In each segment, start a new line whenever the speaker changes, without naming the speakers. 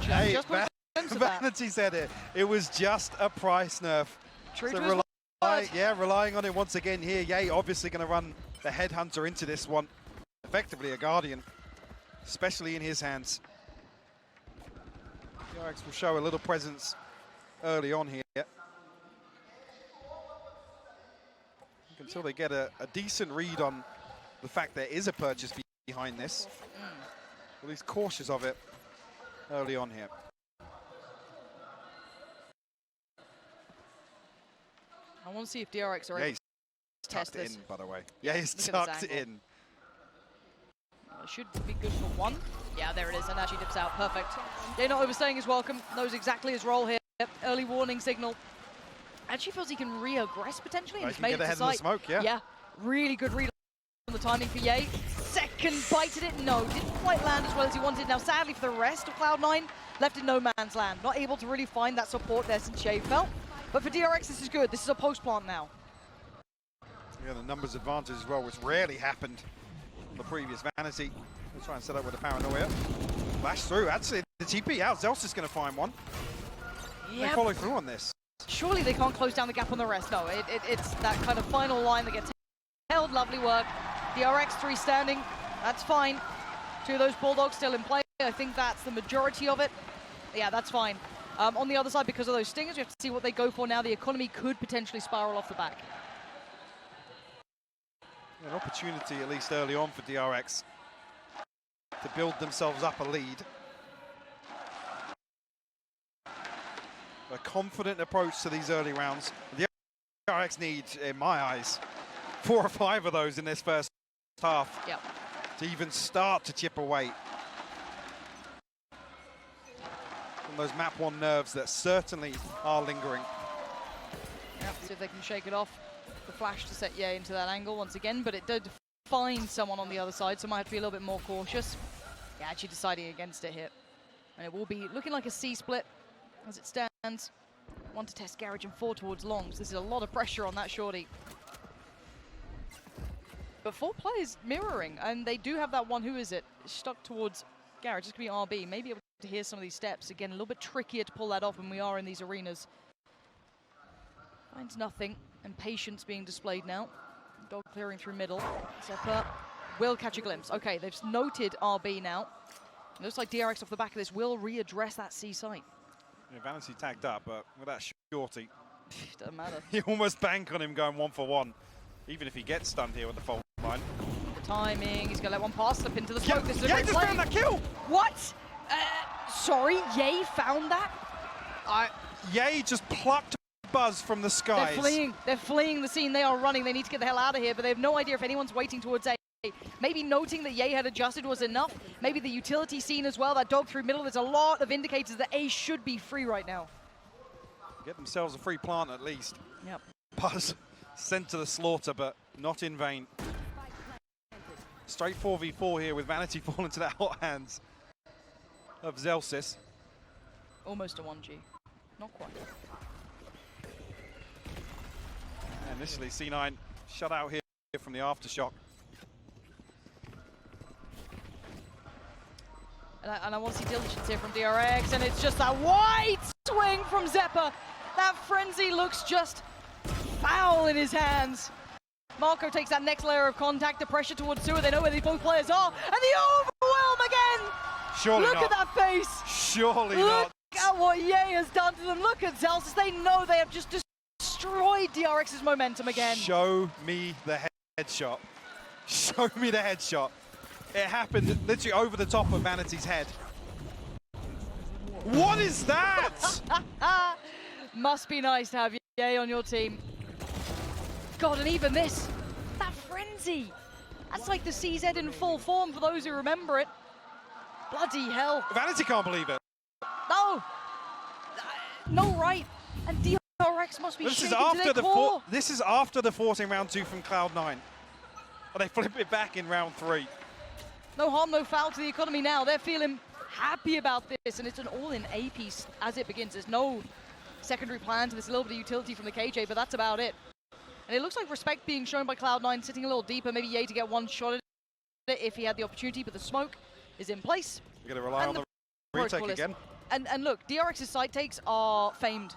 actually.
Hey,
Just
Vanity said it. It was just a price nerf.
True
So
to his word.
relying on it once again here. Yay, obviously going to run the Headhunter into this one. Effectively a Guardian, especially in his hands. DRX will show a little presence early on here. Until they get a decent read on the fact there is a purchase behind this. Well, he's cautious of it early on here.
I want to see if DRX are able to test this.
In, by the way. Yeah, he's tucked in.
It should be good for one. Yeah, there it is, and actually dips out. Perfect. They're not overstaying his welcome. Knows exactly his role here. Early warning signal. Actually feels he can re-aggress potentially. And he's made it to sight.
Smoke, yeah.
Yeah, really good read on the timing for Ye. Second bite at it. No, didn't quite land as well as he wanted. Now, sadly for the rest of Cloud9, left in no man's land. Not able to really find that support there since Ye fell. But for DRX, this is good. This is a post-plant now.
Yeah, the numbers advantage as well, which rarely happened on the previous Vanity. We'll try and set up with a Paranoia. Flash through. Actually, the TP out. Zel's is going to find one. Yep. They follow through on this.
Surely they can't close down the gap on the rest. No, it's that kind of final line that gets held. Lovely work. DRX 3 standing. That's fine. 2 of those Bulldogs still in play. I think that's the majority of it. Yeah, that's fine. On the other side, because of those stingers, we have to see what they go for now. The economy could potentially spiral off the back.
An opportunity, at least early on, for DRX to build themselves up a lead. A confident approach to these early rounds. The DRX need, in my eyes, 4 or 5 of those in this first half to even start to chip away from those map 1 nerves that certainly are lingering.
Yep, see if they can shake it off. The flash to set Ye into that angle once again, but it did find someone on the other side, so might have to be a little bit more cautious. Yeah, actually deciding against it here. And it will be looking like a C split as it stands. 1 to test Garage and 4 towards Long, so this is a lot of pressure on that shorty. But 4 players mirroring, and they do have that one, who is it? Stuck towards Garage. This could be RB, maybe able to hear some of these steps. Again, a little bit trickier to pull that off when we are in these arenas. Finds nothing, and patience being displayed now. Dog clearing through middle. Zepper will catch a glimpse. Okay, they've noted RB now. It looks like DRX off the back of this will readdress that C site.
Yeah, Vanity tagged up, but with that shorty,
doesn't matter.
You almost bank on him going 1 for 1, even if he gets stunned here with the fault line.
The timing, he's gonna let one pass slip into the smoke.
Yeah,
this is a great
just
play.
found that kill!
What? Sorry, Ye found that?
Ye just plucked Buzz from the skies.
They're fleeing the scene. They are running. They need to get the hell out of here, but they have no idea if anyone's waiting towards A. Maybe noting that Ye had adjusted was enough. Maybe the utility scene as well, that dog through middle. There's a lot of indicators that A should be free right now.
Get themselves a free plant at least.
Yep.
Buzz sent to the slaughter, but not in vain. Straight 4v4 here with Vanity falling to the hot hands of Zelsis.
Almost a 1G. Not quite.
Initially, C9 shut out here from the aftershock.
And I want to see diligence here from DRX, and it's just that wide swing from Zepper. That frenzy looks just foul in his hands. Marco takes that next layer of contact, the pressure towards Sewer. They know where these both players are, and the overwhelm again!
Surely
Look
not.
at that face!
Surely
Look
not.
Look at what Ye has done to them. Look at Zelsis. They know they have just destroyed DRX's momentum again.
Show me the headshot. Show me the headshot. It happened literally over the top of Vanity's head. What is that?
Must be nice to have Ye on your team. God, and even this, that frenzy. That's like the CZ in full form for those who remember it. Bloody hell.
Vanity can't believe it.
No. No right. And DRX must be shaking to their core.
This is after the forcing round 2 from Cloud9. And they flip it back in round 3.
No harm, no foul to the economy now. They're feeling happy about this, and it's an all-in A piece as it begins. There's no secondary plans, and there's a little bit of utility from the KJ, but that's about it. And it looks like respect being shown by Cloud9, sitting a little deeper, maybe Ye to get one shot at it if he had the opportunity, but the smoke is in place.
You're going to rely on the retake again.
And look, DRX's side takes are famed,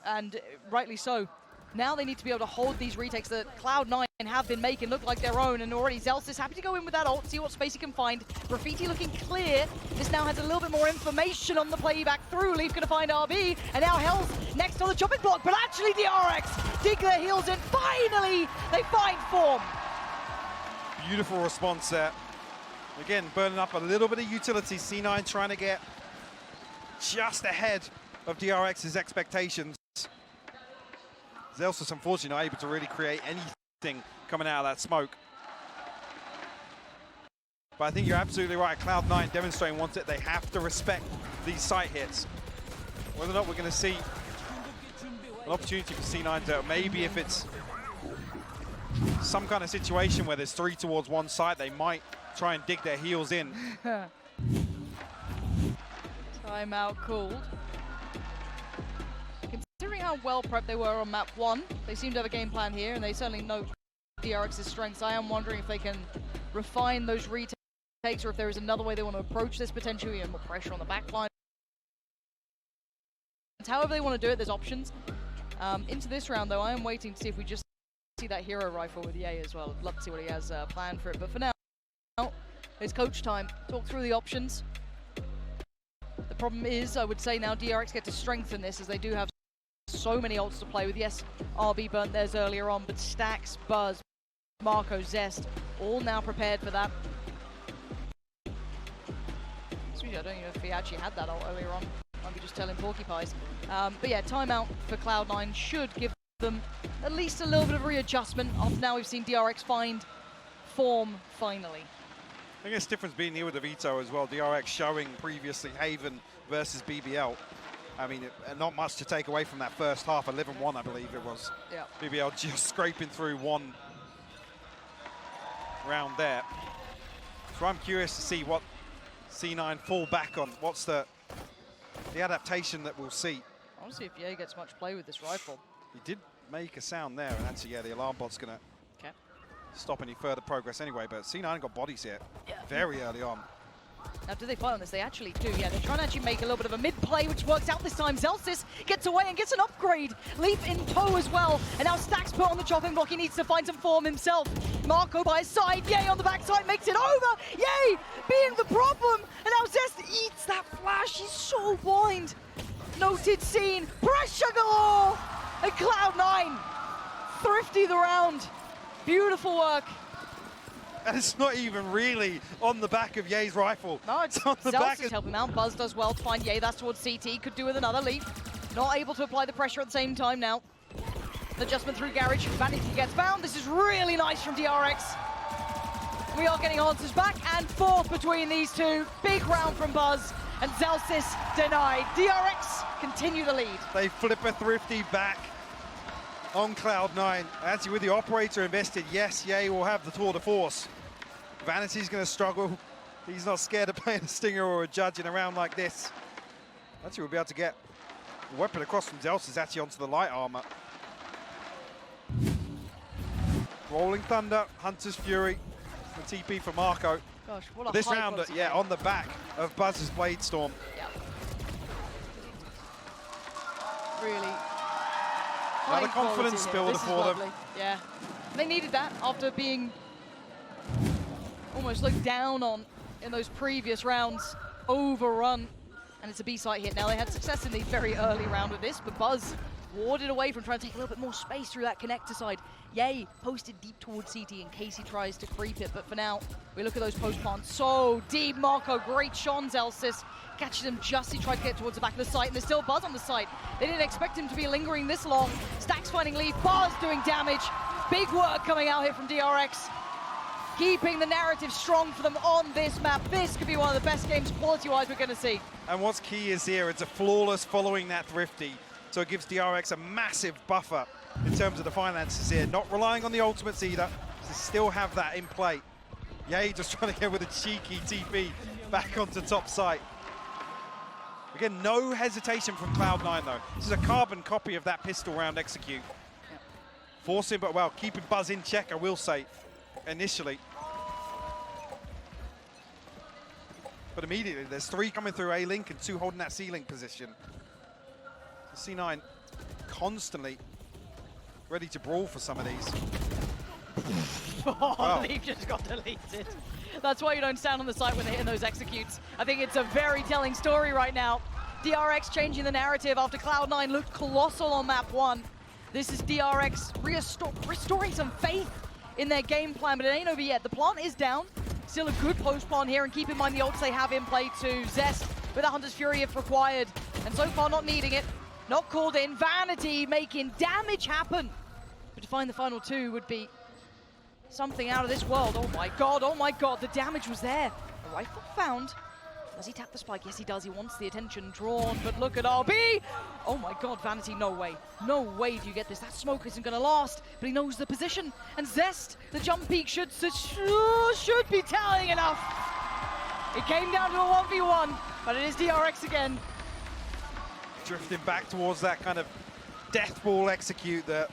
and rightly so. Now they need to be able to hold these retakes that Cloud9 have been making look like their own, and already Zelsis happy to go in with that ult, see what space he can find. Graffiti looking clear. This now has a little bit more information on the playback through. Leaf gonna find RB, and now Hell's next on the chopping block, but actually DRX dig their heels in. Finally, they find form.
Beautiful response there. Again, burning up a little bit of utility. C9 trying to get just ahead of DRX's expectations. Zelsis, unfortunately, not able to really create anything coming out of that smoke. But I think you're absolutely right. Cloud9 demonstrating once that they have to respect these site hits. Whether or not we're going to see an opportunity for C9 to, maybe if it's some kind of situation where there's 3 towards one side, they might try and dig their heels in.
Timeout called. Considering how well prepped they were on map 1, they seem to have a game plan here, and they certainly know DRX's strengths. I am wondering if they can refine those retakes, or if there is another way they want to approach this potentially, and more pressure on the back line. However they want to do it, there's options. Into this round, though, I am waiting to see if we just see that hero rifle with Ye as well. I'd love to see what he has planned for it. But for now, it's coach time. Talk through the options. The problem is, I would say now DRX get to strengthen this, as they do have so many ults to play with. Yes, RB burnt theirs earlier on, but Stacks, Buzz, Marco, Zest, all now prepared for that. Sweet, I don't even know if he actually had that ult earlier on. Might be just telling porcupines. But yeah, timeout for Cloud9 should give them at least a little bit of readjustment. After now we've seen DRX find form finally.
I guess the difference being here with the veto as well. DRX showing previously Haven versus BBL. I mean, not much to take away from that first half. 11-1, I believe it was. Yeah. BBL just scraping through one round there. So I'm curious to see what C9 fall back on. What's the adaptation that we'll see?
I want to see if Ye gets much play with this rifle.
He did make a sound there, and actually, yeah, the alarm bot's going to stop any further progress anyway, but C9 got bodies here very early on.
Now, do they fight on this? They actually do, yeah. They're trying to actually make a little bit of a mid-play, which works out this time. Zelsis gets away and gets an upgrade. Leaf in tow as well. And now Stacks put on the chopping block. He needs to find some form himself. Marco by his side. Ye on the backside makes it over. Ye being the problem. And now Zest eats that flash. He's so blind. Noted scene. Pressure galore. And Cloud9 thrifty the round. Beautiful work.
And it's not even really on the back of Ye's rifle.
No, it's on the back. Is helping out. Buzz does well to find Ye. That's towards CT. Could do with another leap. Not able to apply the pressure at the same time now. Adjustment through Garage. Vanity gets found. This is really nice from DRX. We are getting answers back and forth between these two. Big round from Buzz. And Zelsis denied. DRX continue the lead.
They flip a thrifty back on Cloud9. Actually, with the operator invested, yes, Ye will have the tour de force. Vanity's going to struggle. He's not scared of playing a stinger or a judge in a round like this. Actually, we'll be able to get a weapon across from Zelsis actually onto the light armor. Rolling Thunder, Hunter's Fury, the TP for Marco.
Gosh, what a
this round, yeah, on the back of Buzz's Blade Storm.
Yeah. Really.
A lot of confidence builder for them.
Yeah, they needed that after being almost looked down on in those previous rounds, overrun, and it's a B site hit. Now they had success in the very early round of this, but Buzz warded away from trying to take a little bit more space through that connector side. Ye posted deep towards CT in case he tries to creep it, but for now, we look at those post plants so deep. Marco, great shot. Zelsis catches him just as he tried to get towards the back of the site, and there's still Buzz on the site. They didn't expect him to be lingering this long. Stacks finding Leaf, Buzz doing damage. Big work coming out here from DRX. Keeping the narrative strong for them on this map. This could be one of the best games quality-wise we're going to see.
And what's key is here, it's a flawless following that thrifty. So it gives DRX a massive buffer in terms of the finances here. Not relying on the ultimates either. They still have that in play. Ye just trying to get with a cheeky TP back onto top site. Again, no hesitation from Cloud9 though. This is a carbon copy of that pistol round execute. Yep. Forcing, but well, keeping Buzz in check, I will say, initially. But immediately, there's 3 coming through A-Link and 2 holding that C-Link position. So C9 constantly ready to brawl for some of these.
Oh,
Wow.
Leaf just got deleted. That's why you don't stand on the site when they're hitting those executes. I think it's a very telling story right now. DRX changing the narrative after Cloud9 looked colossal on map 1. This is DRX restoring some faith in their game plan, but it ain't over yet. The plant is down. Still a good post plant here, and keep in mind the ults they have in play too. Zest with a Hunter's Fury if required, and so far not needing it. Not called in. Vanity making damage happen. But to find the final 2 would be something out of this world. Oh my god, the damage was there. A rifle found. Does he tap the spike? Yes, he does. He wants the attention drawn, but look at RB. Oh my god, Vanity, no way. No way do you get this. That smoke isn't going to last, but he knows the position. And Zest, the jump peak should be telling enough. It came down to a 1v1, but it is DRX again.
Drifting back towards that kind of death ball execute that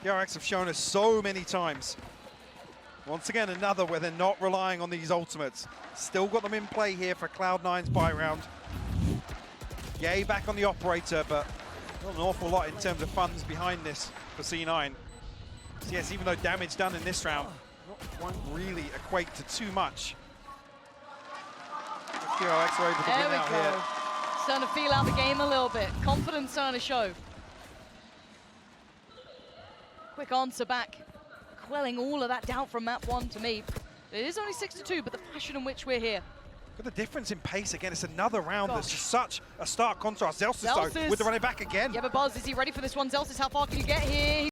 DRX have shown us so many times. Once again, another where they're not relying on these ultimates. Still got them in play here for Cloud9's buy round. Yay, back on the operator, but not an awful lot in terms of funds behind this for C9. So yes, even though damage done in this round won't really equate to too much. DRX are able to
There
win
we
out
go.
here.
Starting to feel out the game a little bit. Confidence starting to show. Quick answer back. Quelling all of that doubt from map 1 to me. It is only 6-2, but the fashion in which we're here.
Got the difference in pace again. It's another round
Gosh.
that's just such a stark contrast. Zelsis though, with the running back again.
Yeah, but Buzz, is he ready for this one? Zelsis, how far can you get here?